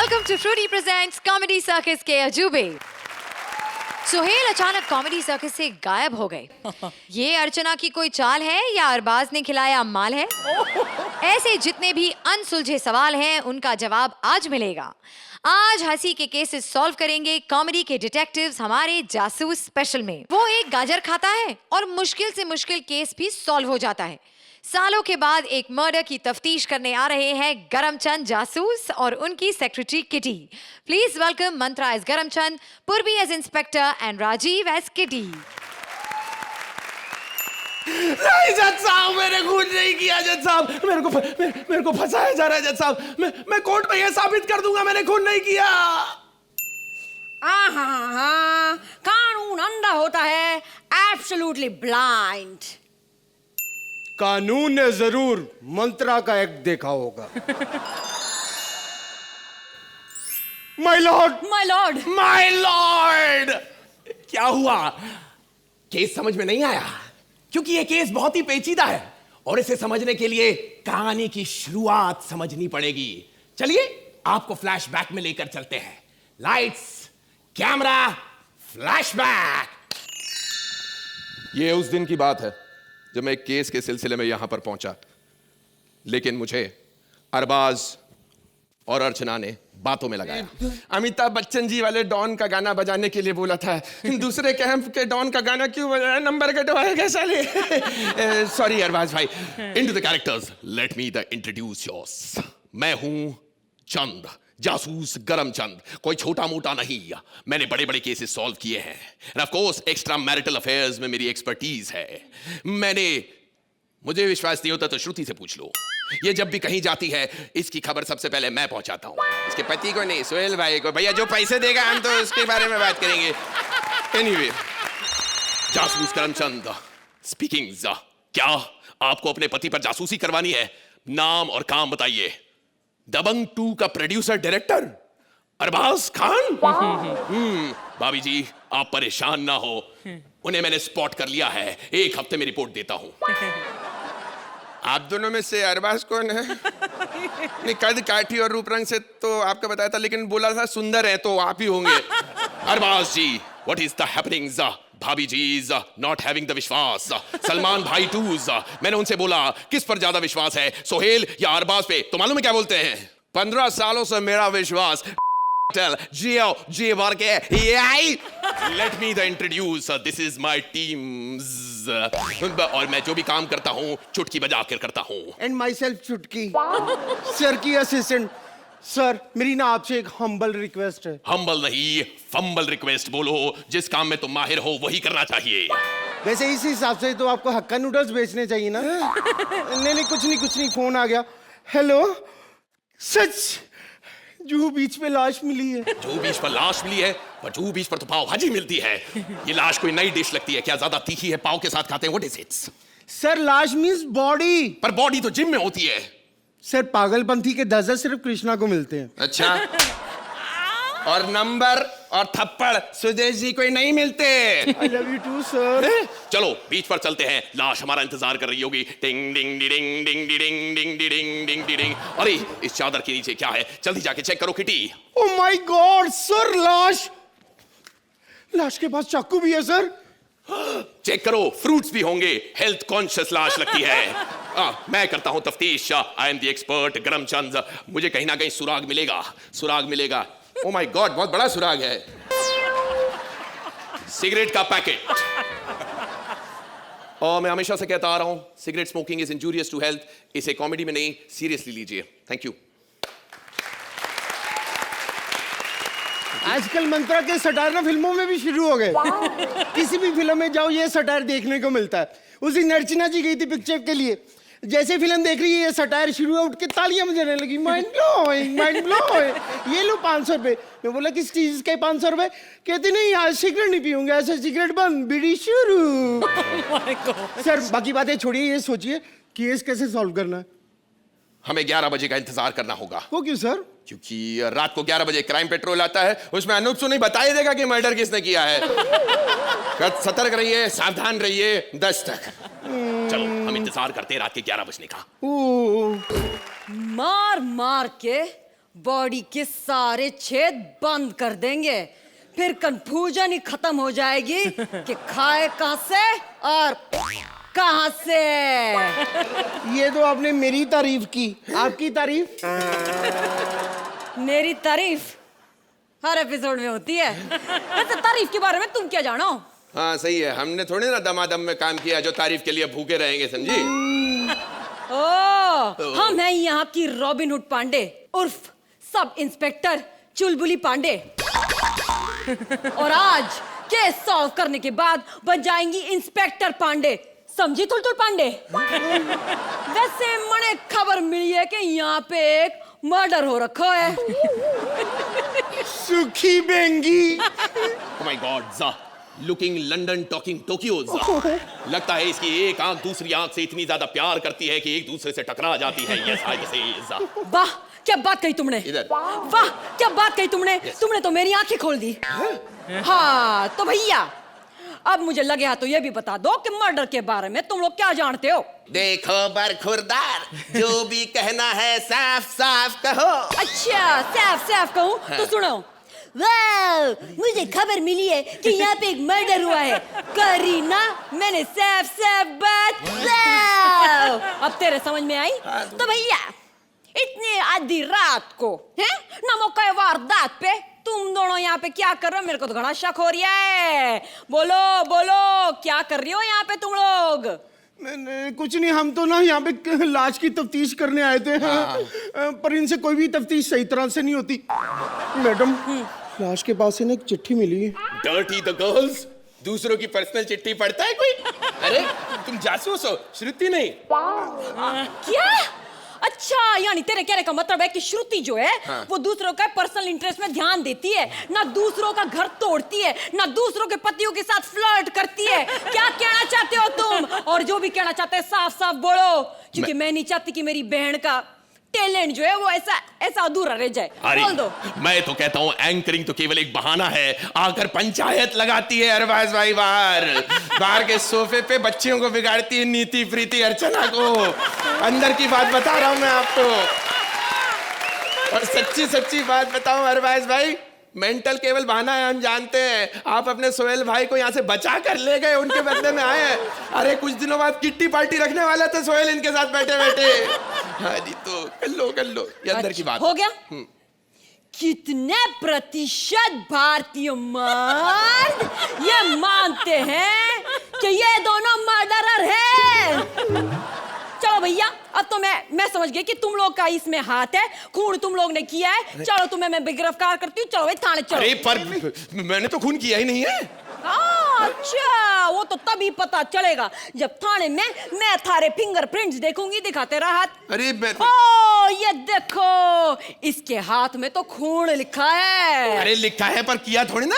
Welcome to Fruity Presents Comedy Circus के अजूबे। सुहेल अचानक comedy circus से गायब हो गए। ये अर्चना की कोई चाल है या अरबाज ने खिलाया माल है? ऐसे जितने भी अनसुलझे सवाल हैं उनका जवाब आज मिलेगा। आज हंसी के केसेस सॉल्व करेंगे कॉमेडी के डिटेक्टिव्स हमारे जासूस स्पेशल में। वो एक गाजर खाता है और मुश्किल से मुश्किल केस भी सॉल्व हो जाता है। सालों के बाद एक मर्डर की तफ्तीश करने आ रहे हैं गरमचंद जासूस और उनकी secretary Kitty. Please welcome Mantra as Garamchand, Purvi as inspector and Rajiv as Kitty. नहीं जज साहब, मैंने खून नहीं किया जज साहब। मेरे को फंसाया जा रहा है जज साहब। मैं कोर्ट में यह साबित कर दूंगा मैंने खून नहीं किया। कानून अंधा होता है, एब्सोल्युटली ब्लाइंड। कानून ने जरूर मंत्रा का एक्ट देखा होगा। My Lord, my Lord, my Lord. क्या हुआ? केस समझ में नहीं आया? क्योंकि यह केस बहुत ही पेचीदा है और इसे समझने के लिए कहानी की शुरुआत समझनी पड़ेगी। चलिए आपको फ्लैशबैक में लेकर चलते हैं। Lights, camera, flashback. ये उस दिन की बात है जब मैं एक केस के सिलसिले में यहां पर पहुंचा, लेकिन मुझे अरबाज और अर्चना ने बातों में लगाया। अमिताभ बच्चन जी वाले डॉन का गाना बजाने के लिए बोला था, दूसरे कैंप के डॉन का गाना क्यों बजाया? नंबर कटवाएगा साले। सॉरी अरबाज भाई। Into the characters, let me the introduce yours. मैं हूं चंद, जासूस गरमचंद। कोई छोटा मोटा नहीं, मैंने बड़े बड़े केसेस सॉल्व किए हैं। End of course extra marital affairs में मेरी एक्सपर्टीज है। मुझे विश्वास नहीं होता तो श्रुति से पूछ लो। ये जब भी कहीं जाती है इसकी खबर सबसे पहले मैं पहुंचाता हूं, इसके पति को नहीं, सुहेल भाई को। भैया जो पैसे देगा हम तो उसके बारे में बात करेंगे। एनीवे, जासूस करमचंद स्पीकिंग। क्या आपको अपने पति पर जासूसी करवानी है? नाम और काम बताइए। दबंग 2 का प्रोड्यूसर डायरेक्टर अरबाज खान। भाभी जी आप परेशान ना हो, उन्हें मैंने स्पॉट कर लिया है। एक हफ्ते में रिपोर्ट देता हूं। आप दोनों में से अरबाज कौन है? नहीं, कद काठी और रूप रंग से तो आपका बताया था, लेकिन बोला था सुंदर है तो आप ही होंगे। अरबाज जी, व्हाट इज द हैपनिंग्स? भाभी जी इज नॉट हैविंग द विश्वास। सलमान भाई टूज, मैंने उनसे बोला किस पर ज्यादा विश्वास है, सोहेल या अरबाज पे? तो मालूम है क्या बोलते हैं? 15 सालों से मेरा विश्वास जियो जी भर के। Let me the introduce, this is my team. और मैं जो भी काम करता हूँ चुटकी बजा कर करता हूँ। एंड माई सेल्फ चुटकी, सर की असिस्टेंट। सर मेरी ना आपसे एक हम्बल रिक्वेस्ट है। हम्बल नहीं, फंबल रिक्वेस्ट बोलो। जिस काम में तुम माहिर हो वही करना चाहिए। वैसे इस हिसाब से तो आपको हक्का नूडल्स बेचने चाहिए ना। नहीं, कुछ नहीं, फोन आ गया। हेलो, सच जूहू बीच पे लाश मिली है। जूहू बीच पर लाश मिली है? पर जूहू बीच पर तो पाव भाजी मिलती है। ये लाश कोई नई डिश लगती है क्या? ज्यादा तीखी है, पाव के साथ खाते हैं। What is it? सर लाश मींस बॉडी। पर बॉडी तो जिम में होती है। सर पागलपंथी के 10 सिर्फ कृष्णा को मिलते हैं। अच्छा। और नंबर और थप्पड़ सुदेश जी कोई नहीं मिलते। I love you too, sir. चलो बीच पर चलते हैं, लाश हमारा इंतजार कर रही होगी। टिंग डिंग डिंग डिंग डिंग डिंग डिंग डिंग डिंग। अरे इस चादर के नीचे क्या है? जल्दी जाके चेक करो kitty. Oh my God, sir लाश के पास चाकू भी है सर। चेक करो, फ्रूट्स भी होंगे। हेल्थ कॉन्शियस लाश लगती है। मैं करता हूं तफ्तीश। I am the expert Garamchand. मुझे कहीं ना कहीं सुराग मिलेगा। ओ माय गॉड, बहुत बड़ा सुराग है। सिगरेट का पैकेट। और मैं हमेशा से कहता आ रहा हूं, cigarette smoking is injurious to health. इसे कॉमेडी में नहीं, सीरियसली लीजिए। Thank you. आजकल मंत्रा के सटायर ना फिल्मों में भी शुरू हो गए। किसी भी फिल्म में जाओ ये सटायर देखने को मिलता है। उस दिन अर्चना जी गई थी पिक्चर के लिए, जैसे फिल्म देख रही है ये सटायर शुरू है, उठ के तालियां बजाने लगी। Mind blowing. ये लो 500 रुपए। मैं बोला किस चीज के 500 रुपए? कहती नहीं आज सिगरेट नहीं पीऊंगे, ऐसे सिगरेट बंद, बीड़ी शुरू। सर बाकी बातें छोड़िए, ये सोचिए केस कैसे सॉल्व करना है। हमें 11 बजे का इंतजार करना होगा। वो क्यों सर? क्योंकि रात को 11 बजे क्राइम पेट्रोल आता है, उसमें अनूप सुनी बता ही देगा कि मर्डर किसने किया है। सतर्क रहिए, सावधान रहिए। 10 तक चलो हम इंतजार करते हैं रात के 11 बजने का। मार मार के बॉडी के सारे छेद बंद कर देंगे, फिर कंफ्यूजन ही खत्म हो जाएगी कि खाए कहां से और कहां से। ये तो आपने मेरी तारीफ की, आपकी तारीफ? मेरी तारीफ हर एपिसोड में होती है। वैसे तारीफ के बारे में तुम क्या जानो? हाँ सही है, हमने थोड़ी ना दमादम में काम किया जो तारीफ के लिए भूखे रहेंगे, समझी? हम हैं यहाँ की रॉबिन हुड पांडे उर्फ सब इंस्पेक्टर चुलबुली पांडे। और आज केस सॉल्व करने के बाद बन जाएंगी इंस्पेक्टर पांडे, समझी तुलतुल पांडे? वैसे मने खबर मिली है कि यहाँ पे एक मर्डर हो रखा है। सुखी बेंगी। Oh my God, जा, looking London, talking Tokyo, जा। लगता है इसकी एक आंख दूसरी आंख से इतनी ज्यादा प्यार करती है कि एक दूसरे से टकरा जाती है। Yes, I say, जा। वाह क्या बात कही तुमने, इधर। वाह क्या बात कही तुमने, तुमने तो मेरी आंखें खोल दी। हाँ तो भैया अब मुझे लगे हाँ तो ये भी बता दो कि मर्डर के बारे में तुम लोग क्या जानते हो? देखो बरखुरदार, जो भी कहना है साफ साफ कहो। अच्छा साफ साफ कहूँ तो सुनो। वाह मुझे खबर मिली है कि यहाँ पे एक मर्डर हुआ है। करीना मैंने साफ साफ बात। वाह अब तेरे समझ में आई? तो भैया इतनी आधी रात को हैं नमो के वारदात पे तुम दोनों यहाँ पे क्या कर रहे हो? मेरे को तो घना शक हो रहा है। बोलो बोलो क्या कर रही हो यहाँ पे तुम लोग? कुछ नहीं, हम तो ना यहाँ पे लाश की तफ्तीश करने आए थे। पर इनसे कोई भी तफ्तीश सही तरह से नहीं होती। मैडम लाश के पास से ना एक चिट्ठी मिली है। Dirty the girls, दूसरों की पर्सनल चिट्ठी पढ़ता है कोई? अरे तुम जासूस हो, श्रुति नहीं। क्या? अच्छा यानी तेरे कहने का मतलब है कि श्रुति जो है वो दूसरों का पर्सनल इंटरेस्ट में ध्यान देती है, ना दूसरों का घर तोड़ती है, ना दूसरों के पतियों के साथ फ्लर्ट करती है। क्या कहना चाहते हो तुम? और जो भी कहना चाहते हैं साफ साफ बोलो, क्योंकि मैं नहीं चाहती कि मेरी बहन का टैलेंट जो है वो ऐसा अधूरा रह जाए। बोल दो। मैं तो कहता हूँ एंकरिंग तो केवल एक बहाना है, आकर पंचायत लगाती है अरबाज भाई बाहर के सोफे पे बच्चियों को बिगाड़ती है नीति प्रीति अर्चना को। अंदर की बात बता रहा हूँ मैं आपको, और सच्ची सच्ची बात बताऊं अरबाज भाई, मेंटल केवल बहाना है, हम जानते हैं। आप अपने सोहेल भाई को यहाँ से बचा कर ले गए, उनके बदले में आए हैं। अरे कुछ दिनों बाद किट्टी पार्टी रखने वाला था सोहेल इनके साथ बैठे बैठे। हाँ जी तो कर लो ये अंदर की बात हो गया। कितने प्रतिशत भारतीय मर्द ये मानते हैं कि ये दोनों मर्डरर हैं? चलो भैया अब तो मैं समझ गई कि तुम लोग का इसमें हाथ है, खून तुम लोग ने किया है। चलो तुम्हें मैं गिरफ्तार करती हूँ, चलो भाई थाने चलो। अरे पर मैंने तो खून किया ही नहीं है। अच्छा वो तो तभी पता चलेगा जब थाने में मैं थारे फिंगरप्रिंट्स देखूंगी। दिखाते रहा हाथ। अरे ओ ये देखो इसके हाथ में तो खून लिखा है। अरे लिखा है पर किया थोड़ी ना।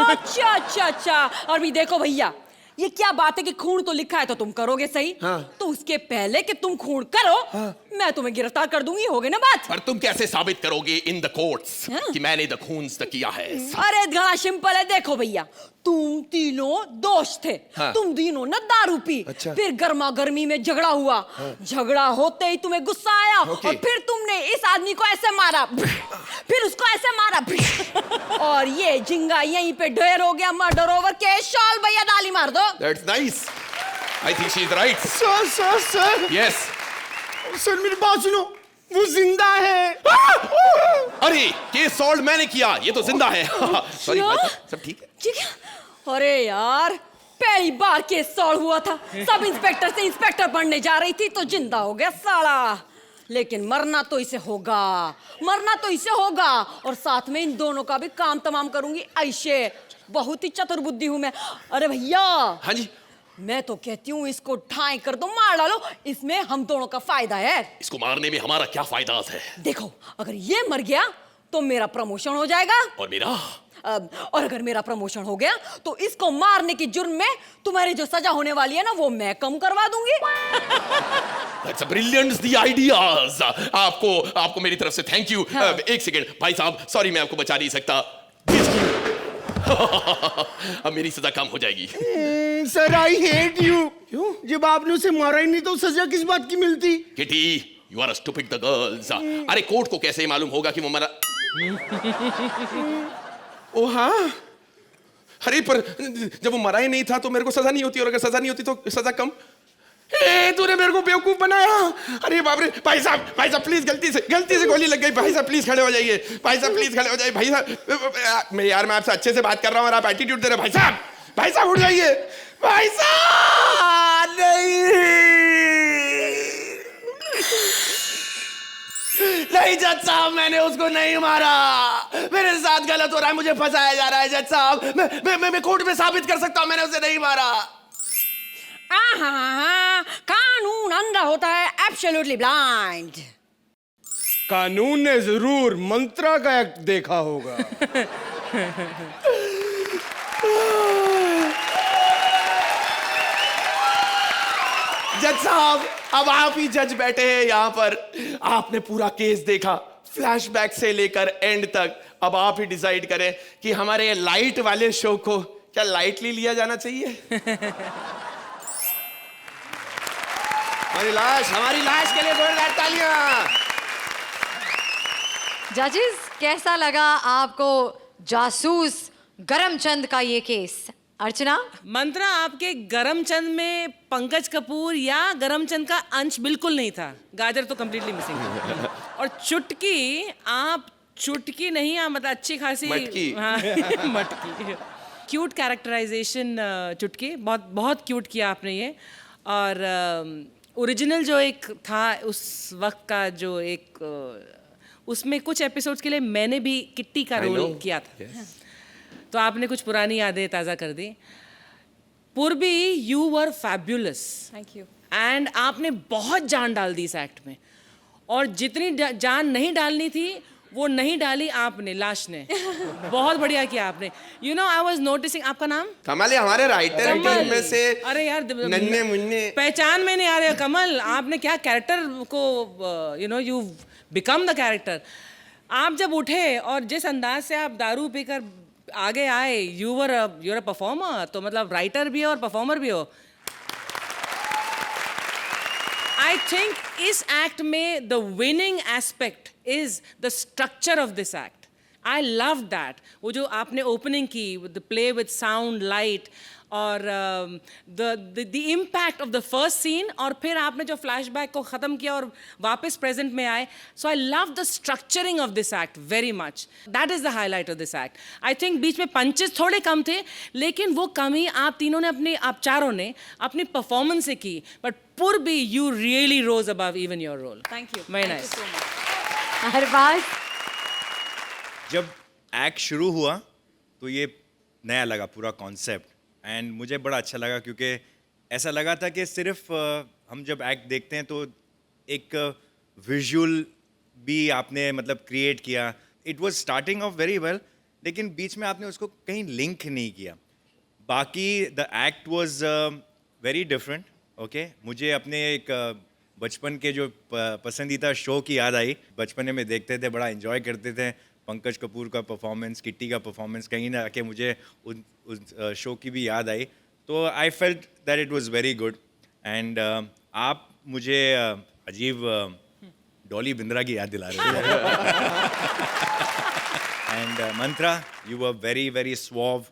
अच्छा और भी देखो भैया ये क्या बात है कि खून तो लिखा है तो तुम करोगे सही। तो उसके पहले कि तुम खून करो मैं तुम्हें गिरफ्तार कर दूंगी, हो गई ना बात? पर तुम कैसे साबित करोगे इन द कोर्ट्स कि मैंने द खून किया है? अरे घना सिंपल है, देखो भैया तुम तीनों दोस्त थे। तुम तीनों ना दारू पी। अच्छा। फिर गर्मा गर्मी में झगड़ा हुआ। झगड़ा होते ही तुम्हें गुस्सा आया और फिर तुमने इस आदमी को ऐसे मारा, फिर उसको ऐसे मारा और ये झिंगा यहीं पे ढेर हो गया। मर्डर ओवर केस, शॉल भैया डाली मार दो। That's nice. I think she is right. Sir Yes. Sir मेरी बात सुनो, वो जिंदा है। अरे केस सॉल्व मैंने किया, ये तो जिंदा है। सॉरी सब ठीक है? ठीक है। अरे यार पहली बार केस सॉल्व हुआ था, सब इंस्पेक्टर से इंस्पेक्टर बनने जा रही थी तो जिंदा हो गया साला। लेकिन मरना तो इसे होगा, और साथ में इन दोनों का भी काम तमाम करूंगी ऐसे। बहुत ही चतुर बुद्धि हूं मैं। अरे भैया हाँ जी मैं तो कहती हूँ इसको ढाई कर दो, मार डालो, इसमें हम दोनों का फायदा है। इसको मारने में हमारा क्या फायदा है? देखो अगर ये मर गया तो मेरा प्रमोशन हो जाएगा, और मेरा? और अगर मेरा प्रमोशन हो गया तो इसको मारने की जुर्म में तुम्हारी जो सजा होने वाली है ना वो मैं कम करवा दूंगी। That's a brilliant the ideas. आपको मेरी तरफ से थैंक यू। एक सेकंड भाई साहब, सॉरी मैं आपको बचा नहीं सकता। अब मेरी सजा कम हो जाएगी। Sir I hate you. जब आपने उसे मारा ही नहीं तो सजा किस बात की मिलती? Kitty you are stupid the girls. अरे कोर्ट को कैसे मालूम होगा कि वो मरा? ओ हाँ, अरे पर जब वो मरा ही नहीं था तो मेरे को सजा नहीं होती, और अगर सजा नहीं होती तो सजा कम। ए तूने मेरे को बेवकूफ बनाया। अरे बाप रे, भाई साहब प्लीज, गलती से गोली लग गई। भाई साहब प्लीज खड़े हो जाइए, भाई साहब प्लीज खड़े हो जाइए। भाई साहब मैं आपसे अच्छे से बात कर रहा हूँ और आप एटीट्यूड दे रहे हो। भाई साहब उठ जाइए। भाई साहब नहीं जज साहब, मैंने उसको नहीं मारा। मेरे साथ गलत हो रहा है, मुझे फंसाया जा रहा है जज साहब। मैं कोर्ट में साबित कर सकता हूँ मैंने उसे नहीं मारा। कानून अंधा होता है, एब्सोल्युटली ब्लाइंड। कानून ने जरूर मंत्रा का एक्ट देखा होगा। जज साहब, अब आप ही जज बैठे हैं यहाँ पर। आपने पूरा केस देखा, फ्लैशबैक से लेकर एंड तक। अब आप ही डिसाइड करें कि हमारे लाइट वाले शो को क्या लाइटली लिया जाना चाहिए। हमारी लाश के लिए जोरदार तालियां। जजेस, कैसा लगा आपको जासूस गरमचंद का ये केस? अर्चना? मंत्रा, आपके गरमचंद में पंकज कपूर या गरमचंद का अंश बिल्कुल नहीं था। गाजर तो कंप्लीटली मिसिंग था। और चुटकी, आप चुटकी नहीं, आप मतलब अच्छी खासी मटकी। हाँ, मटकी। क्यूट कैरेक्टराइजेशन चुटकी, बहुत बहुत क्यूट किया आपने ये। और ओरिजिनल जो एक था उस वक्त का, जो एक उसमें कुछ एपिसोड्स के लिए मैंने भी किट्टी का रोल किया था। तो आपने कुछ पुरानी यादें ताज़ा कर दी। पूर्वी, you were fabulous. Thank you. And आपने बहुत जान डाल दी इस एक्ट में, और जितनी जान नहीं डालनी थी वो नहीं डाली आपने, लाश ने। बहुत बढ़िया किया आपने। You know, I was noticing, आपका नाम? कमल है, हमारे राइटर टीम में से। अरे यार, नन्हे मुन्ने पहचान में नहीं आ रहे कमल। आपने क्या कैरेक्टर को, you know, you become the character. आप जब उठे और जिस अंदाज से आप दारू पीकर आगे आए, यूर अ परफॉर्मर। तो मतलब राइटर भी हो और परफॉर्मर भी हो। आई थिंक इस एक्ट में the winning aspect is the structure of this act. I loved that. वो जो आपने opening की, the play with sound, light, और the impact of the first scene, और फिर आपने जो flashback को ख़त्म किया और वापस present में आए. So I love the structuring of this act very much. That is the highlight of this act. I think बीच में punches थोड़े कम थे, लेकिन वो कमी आप तीनों ने आप चारों ने अपनी performance से की. But Purbi, you really rose above even your role. Thank you. Very Thank nice. you so much. Arbaaz? जब एक्ट शुरू हुआ तो ये नया लगा पूरा कॉन्सेप्ट, एंड मुझे बड़ा अच्छा लगा क्योंकि ऐसा लगा था कि सिर्फ हम जब एक्ट देखते हैं तो एक विजुअल भी आपने मतलब क्रिएट किया। It was starting of very well, लेकिन बीच में आपने उसको कहीं लिंक नहीं किया। बाकी the act was very different. Okay, मुझे अपने एक बचपन के जो पसंदीदा शो की याद आई। बचपन में देखते थे, बड़ा एंजॉय करते थे। पंकज कपूर का परफॉर्मेंस, किट्टी का परफॉर्मेंस, कहीं ना आके मुझे उस शो की भी याद आई। तो I felt that it was very good. And आप मुझे अजीब डॉली बिंद्रा की याद दिला रहे थे। And Mantra, you were very very suave,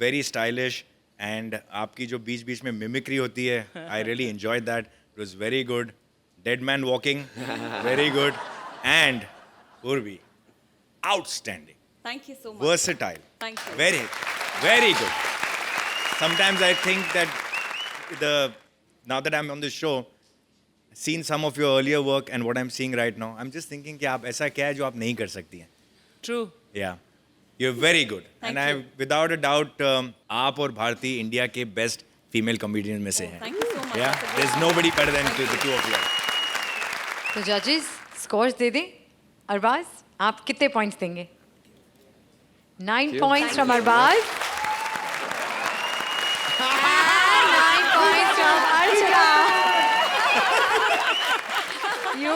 very stylish, and आपकी जो बीच बीच में मिमिक्री होती है, I really enjoyed that. It was very good. Dead man walking, very good. And Purvi, outstanding. Thank you so much. Versatile. Thank you. Very, very good. Sometimes I think that now that I'm on the show, seen some of your earlier work and what I'm seeing right now, I'm just thinking कि आप ऐसा क्या है जो आप नहीं कर सकती हैं? True. Yeah. You're very good. Thank and you. without a doubt, आप और भारती इंडिया के बेस्ट फीमेल कॉमेडियन में से हैं। Thank you so much. Yeah, That's a great- there's nobody better than the two of you. तो जजेस scores दे दें। अरबाज, आप कितने पॉइंट्स देंगे? 9 points from Arbaz.